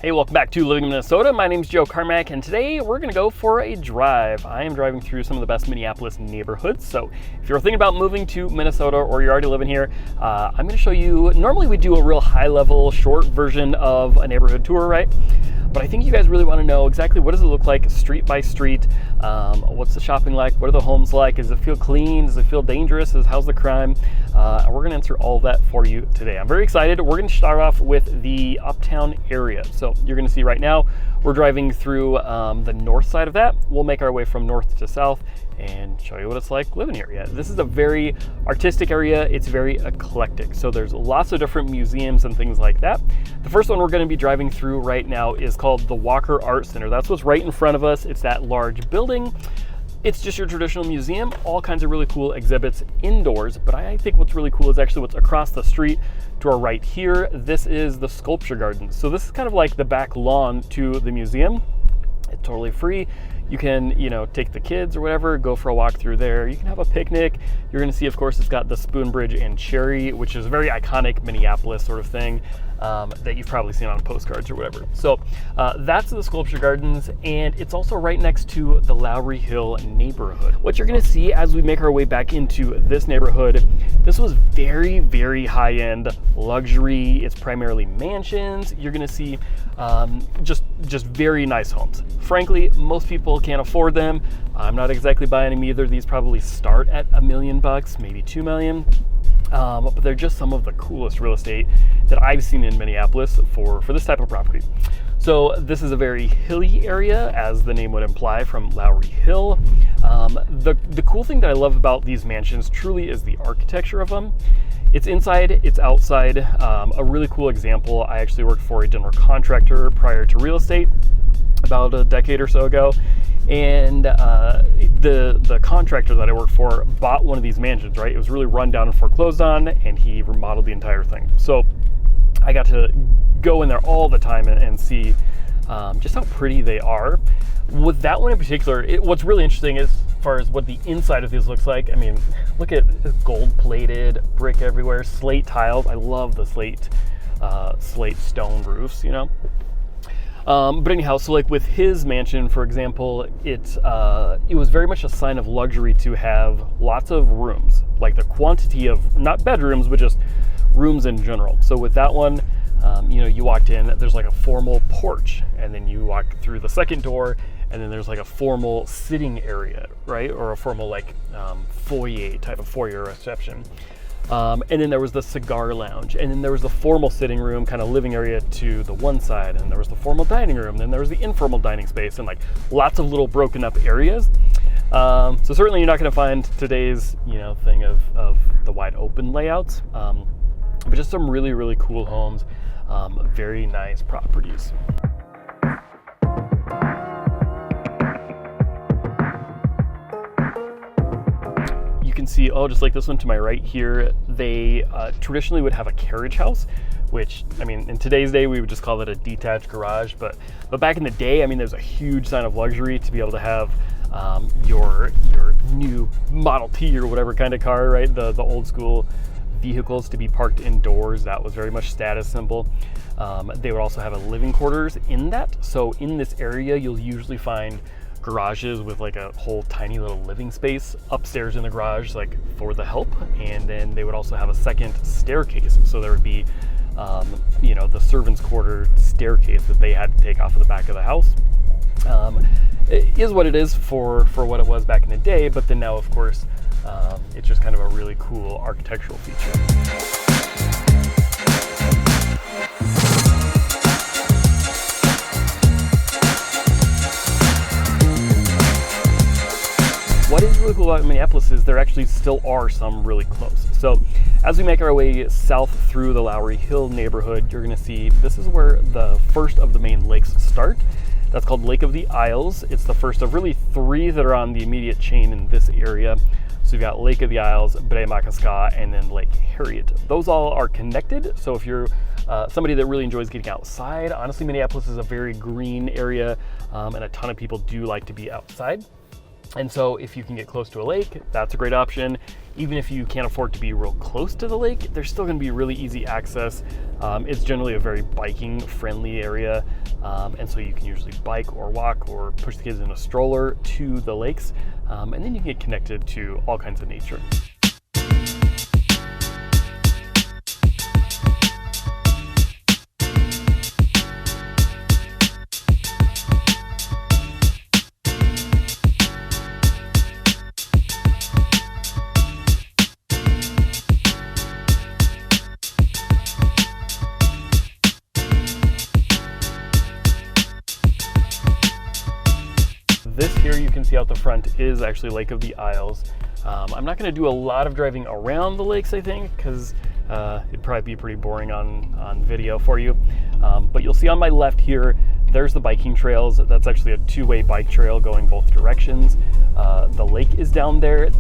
Hey, welcome back to Living in Minnesota. My name is Joe Carmack, and today we're going to go for a drive. I am driving through some of the best Minneapolis neighborhoods. So if you're thinking about moving to Minnesota or you're already living here, I'm going to show you. Normally we do a real high-level, short version of a neighborhood tour, right? But I think you guys really want to know exactly what does it look like street by street. What's the shopping like? What are the homes like? Does it feel clean? Does it feel dangerous? How's the crime? And we're going to answer all that for you today. I'm very excited. We're going to start off with the Uptown area. So you're going to see right now, we're driving through the north side of that. We'll make our way from north to south and show you what it's like living here. Yeah, this is a very artistic area. It's very eclectic. So there's lots of different museums and things like that. The first one we're going to be driving through right now is called the Walker Art Center. That's what's right in front of us. It's that large building. It's just your traditional museum, all kinds of really cool exhibits indoors, but I think what's really cool is actually what's across the street to our right here. This is the sculpture garden. So this is kind of like the back lawn to the museum. It's totally free. You can, take the kids or whatever, go for a walk through there. You can have a picnic. You're gonna see, of course, it's got the Spoon Bridge and Cherry, which is a very iconic Minneapolis sort of thing that you've probably seen on postcards or whatever. So that's the Sculpture Gardens, and it's also right next to the Lowry Hill neighborhood. What you're gonna see as we make our way back into this neighborhood, this was very, very high-end luxury. It's primarily mansions. You're gonna see just very nice homes. Frankly, most people can't afford them. I'm not exactly buying them either. These probably start at $1 million, maybe $2 million. But they're just some of the coolest real estate that I've seen in Minneapolis for this type of property. So this is a very hilly area, as the name would imply, from Lowry Hill. The cool thing that I love about these mansions truly is the architecture of them. It's inside, it's outside. A really cool example, I actually worked for a general contractor prior to real estate about a decade or so ago. And the contractor that I worked for bought one of these mansions, right? It was really run down and foreclosed on, and he remodeled the entire thing. So I got to go in there all the time and see just how pretty they are. With that one in particular, what's really interesting as far as what the inside of these looks like. I mean, look at gold-plated brick everywhere, slate tiles. I love the slate stone roofs, But anyhow, so like with his mansion, for example, it was very much a sign of luxury to have lots of rooms, like the quantity of, not bedrooms, but just rooms in general. So with that one, you walked in, there's like a formal porch, and then you walk through the second door, and then there's like a formal sitting area, right? Or a formal foyer type of foyer reception. And then there was the cigar lounge, and then there was the formal sitting room, kind of living area to the one side, and there was the formal dining room, then there was the informal dining space, and like lots of little broken up areas. So certainly you're not going to find today's thing of the wide open layouts, but just some really, really cool homes, very nice properties. You can see, just like this one to my right here, they traditionally would have a carriage house, which, I mean, in today's day, we would just call it a detached garage. But back in the day, I mean, there's a huge sign of luxury to be able to have your new Model T or whatever kind of car, right? The old school vehicles to be parked indoors. That was very much status symbol. They would also have a living quarters in that. So in this area, you'll usually find garages with like a whole tiny little living space upstairs in the garage, like for the help. And then they would also have a second staircase. So there would be, the servants' quarter staircase that they had to take off of the back of the house. It is what it is for what it was back in the day, but then now, of course, it's just kind of a really cool architectural feature. What is really cool about Minneapolis is there actually still are some really close. So as we make our way south through the Lowry Hill neighborhood, you're gonna see this is where the first of the main lakes start. That's called Lake of the Isles. It's the first of really 3 that are on the immediate chain in this area. So you've got Lake of the Isles, Bde Maka Ska, and then Lake Harriet. Those all are connected. So if you're somebody that really enjoys getting outside, honestly, Minneapolis is a very green area, and a ton of people do like to be outside. And so if you can get close to a lake, that's a great option. Even if you can't afford to be real close to the lake, there's still going to be really easy access. It's generally a very biking friendly area. And so you can usually bike or walk or push the kids in a stroller to the lakes. And then you can get connected to all kinds of nature. This here you can see out the front is actually Lake of the Isles. I'm not going to do a lot of driving around the lakes, I think, because it'd probably be pretty boring on video for you. But you'll see on my left here, there's the biking trails. That's actually a two-way bike trail going both directions. The lake is down there.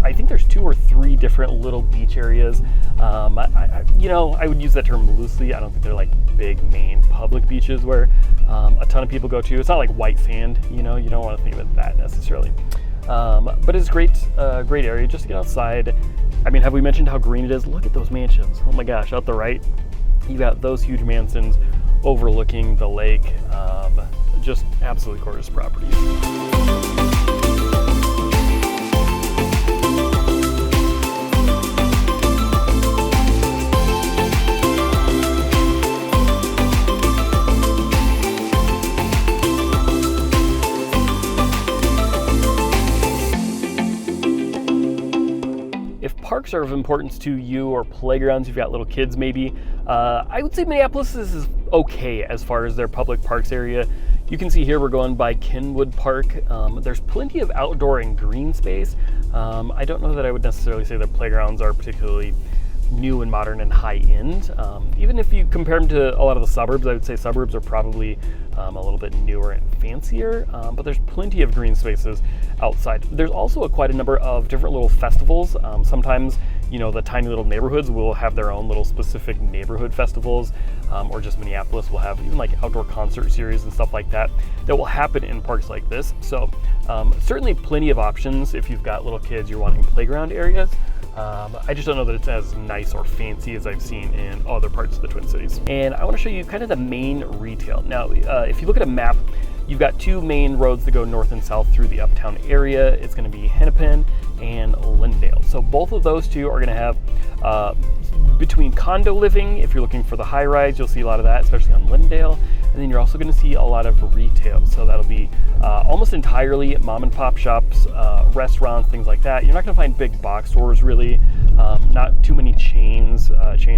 I think there's 2 or 3 different little beach areas. I would use that term loosely. I don't think they're like big main public beaches where a ton of people go to. It's not like white sand, you don't want to think of it that necessarily. But it's great area just to get outside. I mean, have we mentioned how green it is? Look at those mansions. Oh my gosh, out the right, you got those huge mansions overlooking the lake. Just absolutely gorgeous properties. Parks are of importance to you, or playgrounds if you've got little kids maybe. I would say Minneapolis is okay as far as their public parks area. You can see here we're going by Kenwood Park. There's plenty of outdoor and green space. I don't know that I would necessarily say that playgrounds are particularly new and modern and high end. Even if you compare them to a lot of the suburbs, I would say suburbs are probably a little bit newer and fancier, but there's plenty of green spaces outside. There's also quite a number of different little festivals. Sometimes, the tiny little neighborhoods will have their own little specific neighborhood festivals, or just Minneapolis will have even like outdoor concert series and stuff like that will happen in parks like this. So certainly plenty of options if you've got little kids, you're wanting playground areas. I just don't know that it's as nice or fancy as I've seen in other parts of the Twin Cities. And I want to show you kind of the main retail. Now, if you look at a map, you've got 2 main roads that go north and south through the Uptown area. It's going to be Hennepin and Lyndale. So both of those 2 are going to have between condo living. If you're looking for the high rise, you'll see a lot of that, especially on Lyndale. And then you're also going to see a lot of retail. So that'll be almost entirely mom and pop shops, restaurants, things like that. You're not going to find big box stores really, not too many chain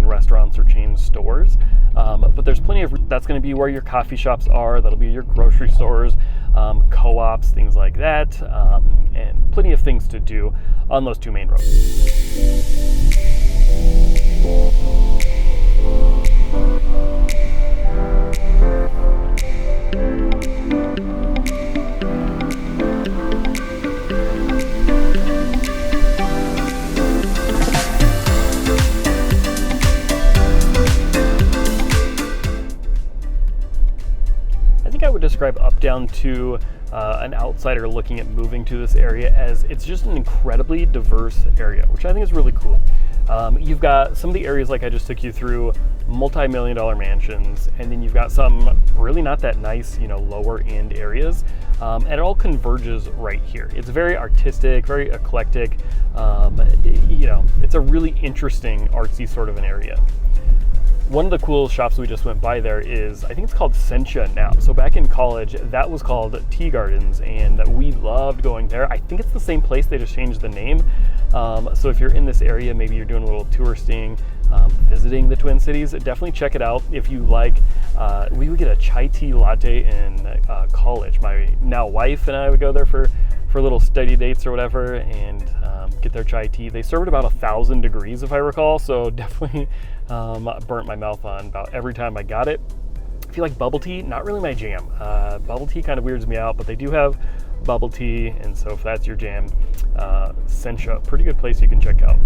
restaurants or chain stores. But there's plenty of, that's going to be where your coffee shops are. That'll be your grocery stores, co-ops, things like that, and plenty of things to do on those 2 main roads. I would describe Uptown to an outsider looking at moving to this area as it's just an incredibly diverse area, which I think is really cool. You've got some of the areas like I just took you through, multi-million-dollar mansions, and then you've got some really not that nice, lower end areas, and it all converges right here. It's very artistic, very eclectic. It's a really interesting artsy sort of an area. One of the cool shops we just went by there is, I think it's called Sencha now. So back in college, that was called Tea Gardens, and we loved going there. I think it's the same place, they just changed the name. So if you're in this area, maybe you're doing a little touristing, visiting the Twin Cities, definitely check it out. If you like, we would get a chai tea latte in college. My now wife and I would go there for little study dates or whatever, and get their chai tea. They serve it about 1,000 degrees, if I recall, so definitely burnt my mouth on about every time I got it. If you like bubble tea, not really my jam. Bubble tea kind of weirds me out, but they do have bubble tea, and so if that's your jam, Sencha, pretty good place you can check out.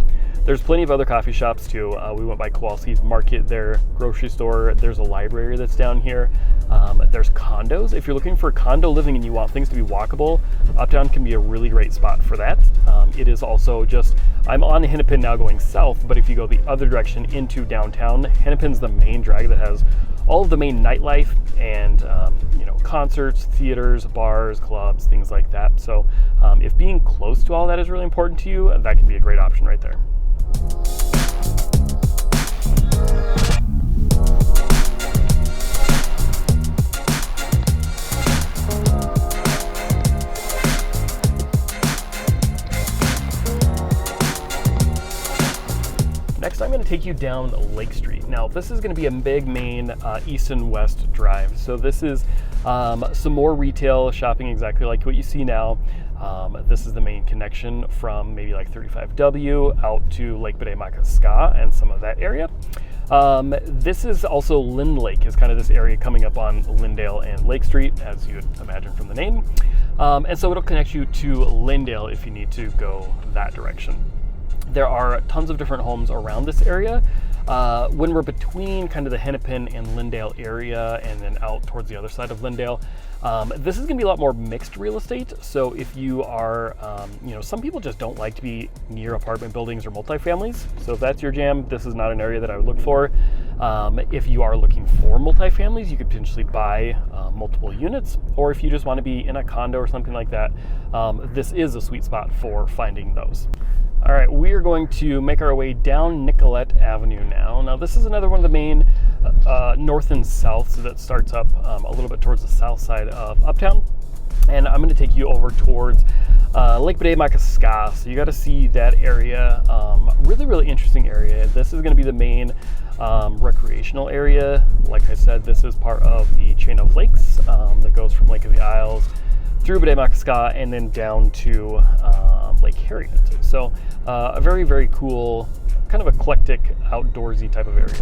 There's plenty of other coffee shops too. We went by Kowalski's Market, their grocery store. There's a library that's down here. There's condos. If you're looking for condo living and you want things to be walkable, Uptown can be a really great spot for that. It is also just, I'm on Hennepin now going south, but if you go the other direction into downtown, Hennepin's the main drag that has all of the main nightlife and concerts, theaters, bars, clubs, things like that. So if being close to all that is really important to you, that can be a great option right there. Next, I'm going to take you down Lake Street. Now, this is going to be a big main east and west drive. So this is some more retail shopping, exactly like what you see now. This is the main connection from maybe like 35W out to Lake Bde Maka Ska and some of that area. This is also Lynn Lake, is kind of this area coming up on Lyndale and Lake Street, as you would imagine from the name. And so it'll connect you to Lyndale if you need to go that direction. There are tons of different homes around this area. When we're between kind of the Hennepin and Lyndale area and then out towards the other side of Lyndale, this is going to be a lot more mixed real estate. So if you are, some people just don't like to be near apartment buildings or multifamilies. So if that's your jam, this is not an area that I would look for. If you are looking for multifamilies, you could potentially buy multiple units, or if you just want to be in a condo or something like that, this is a sweet spot for finding those. All right, we are going to make our way down Nicollet Avenue now. Now, this is another one of the main north and south, so that starts up a little bit towards the south side of Uptown. And I'm going to take you over towards Lake Bde Maka Ska. So you got to see that area. Really, really interesting area. This is going to be the main recreational area. Like I said, this is part of the chain of lakes that goes from Lake of the Isles through Bde Maka Ska and then down to Lake Harriet. So a very, very cool, kind of eclectic, outdoorsy type of area.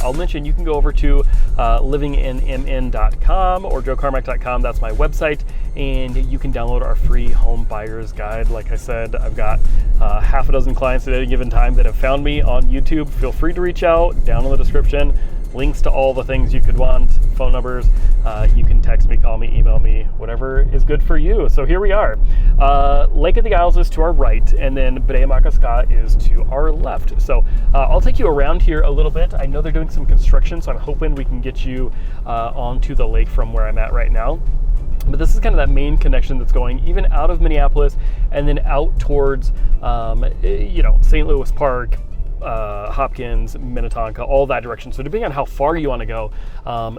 I'll mention you can go over to livinginmn.com or jcarmack.com. That's my website, and you can download our free home buyer's guide. Like I said, I've got half a dozen clients at any given time that have found me on YouTube. Feel free to reach out, down in the description. Links to all the things you could want, phone numbers. You can text me, call me, email me, whatever is good for you. So here we are. Lake of the Isles is to our right, and then Bde Maka Ska is to our left. So I'll take you around here a little bit. I know they're doing some construction, so I'm hoping we can get you onto the lake from where I'm at right now. But this is kind of that main connection that's going even out of Minneapolis and then out towards, St. Louis Park, Hopkins, Minnetonka, all that direction. So depending on how far you want to go,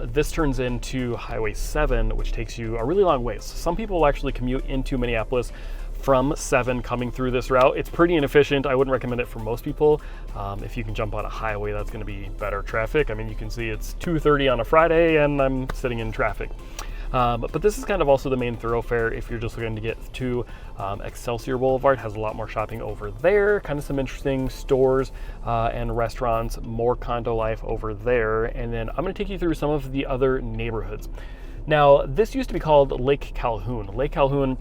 this turns into Highway 7, which takes you a really long ways. Some people will actually commute into Minneapolis from 7 coming through this route. It's pretty inefficient. I wouldn't recommend it for most people. If you can jump on a highway, that's going to be better traffic. I mean, you can see it's 2:30 on a Friday and I'm sitting in traffic. But this is kind of also the main thoroughfare if you're just looking to get to Excelsior Boulevard. Has a lot more shopping over there, kind of some interesting stores and restaurants, more condo life over there. And then I'm going to take you through some of the other neighborhoods. Now, this used to be called Lake Calhoun. Lake Calhoun,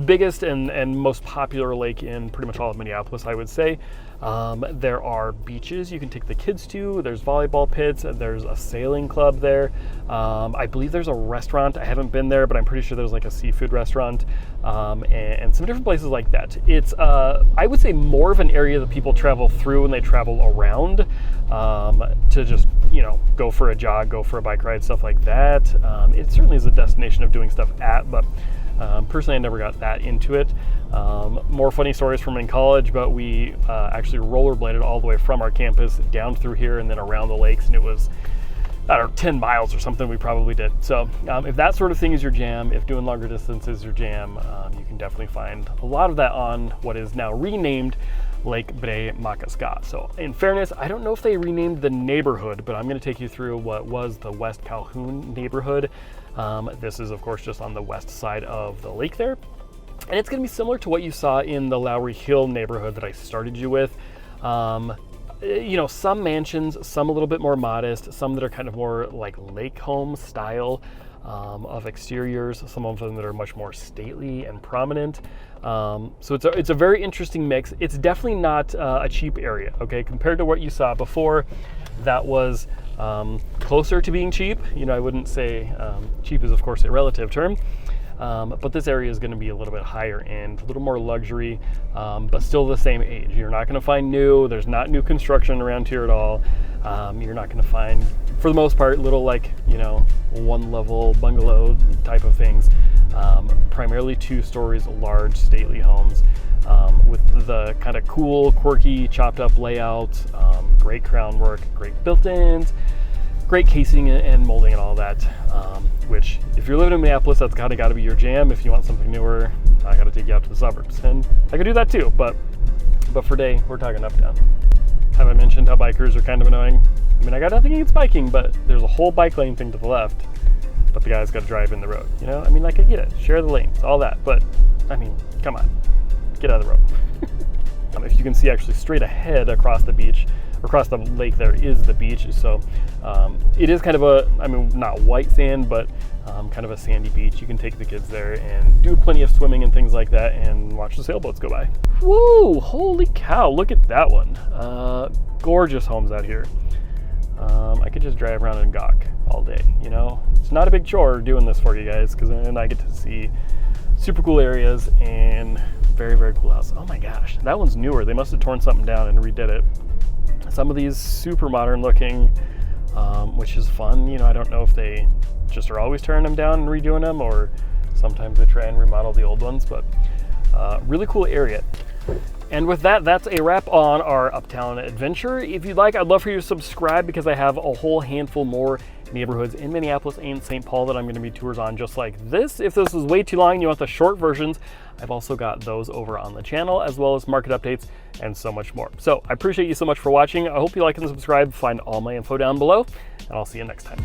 biggest and most popular lake in pretty much all of Minneapolis, I would say. There are beaches you can take the kids to. There's volleyball pits. There's a sailing club there. I believe there's a restaurant. I haven't been there, but I'm pretty sure there's like a seafood restaurant and some different places like that. It's, I would say, more of an area that people travel through when they travel around to just, go for a jog, go for a bike ride, stuff like that. It certainly is a destination of doing stuff at, but personally, I never got that into it. More funny stories from in college, but we actually rollerbladed all the way from our campus down through here and then around the lakes, and it was I don't know, 10 miles or something we probably did. So if that sort of thing is your jam, if doing longer distance is your jam, you can definitely find a lot of that on what is now renamed Lake Bde Maka Ska. So in fairness, I don't know if they renamed the neighborhood, but I'm going to take you through what was the West Calhoun neighborhood. This is of course just on the west side of the lake there. And it's going to be similar to what you saw in the Lowry Hill neighborhood that I started you with. You know, some mansions, some a little bit more modest, some that are kind of more like lake home style of exteriors, some of them that are much more stately and prominent. So it's a very interesting mix. It's definitely not a cheap area, okay? Compared to what you saw before, that was closer to being cheap. You know, I wouldn't say cheap is of course a relative term. But this area is going to be a little bit higher end, a little more luxury, but still the same age. You're not going to find new. There's not new construction around here at all. You're not going to find, for the most part, little like, you know, one level bungalow type of things. Primarily 2 stories, large stately homes with the kind of cool, quirky, chopped up layout, great crown work, great built-ins, great casing and molding and all that, which if you're living in Minneapolis, that's kind of got to be your jam. If you want something newer, I got to take you out to the suburbs, and I could do that too, but for today, we're talking Uptown. Have I mentioned how bikers are kind of annoying? I mean, I got nothing against biking, but there's a whole bike lane thing to the left, but the guy's got to drive in the road, you know? I mean, like, I get it, share the lanes, all that, but I mean, come on, get out of the road. If you can see actually straight ahead across the beach, across the lake there is the beach, so it is kind of a, I mean, not white sand, but kind of a sandy beach. You can take the kids there and do plenty of swimming and things like that and watch the sailboats go by. Whoa, holy cow, look at that one. Gorgeous homes out here. I could just drive around and gawk all day, you know? It's not a big chore doing this for you guys, because then I get to see super cool areas and very, very cool house. Oh my gosh, that one's newer. They must have torn something down and redid it. Some of these super modern looking, which is fun. You know, I don't know if they just are always tearing them down and redoing them, or sometimes they try and remodel the old ones, but really cool area. And with that, that's a wrap on our Uptown adventure. If you'd like, I'd love for you to subscribe, because I have a whole handful more neighborhoods in Minneapolis and St. Paul that I'm going to be tours on just like this. If this is way too long and you want the short versions, I've also got those over on the channel, as well as market updates and so much more. So I appreciate you so much for watching. I hope you like and subscribe. Find all my info down below, and I'll see you next time.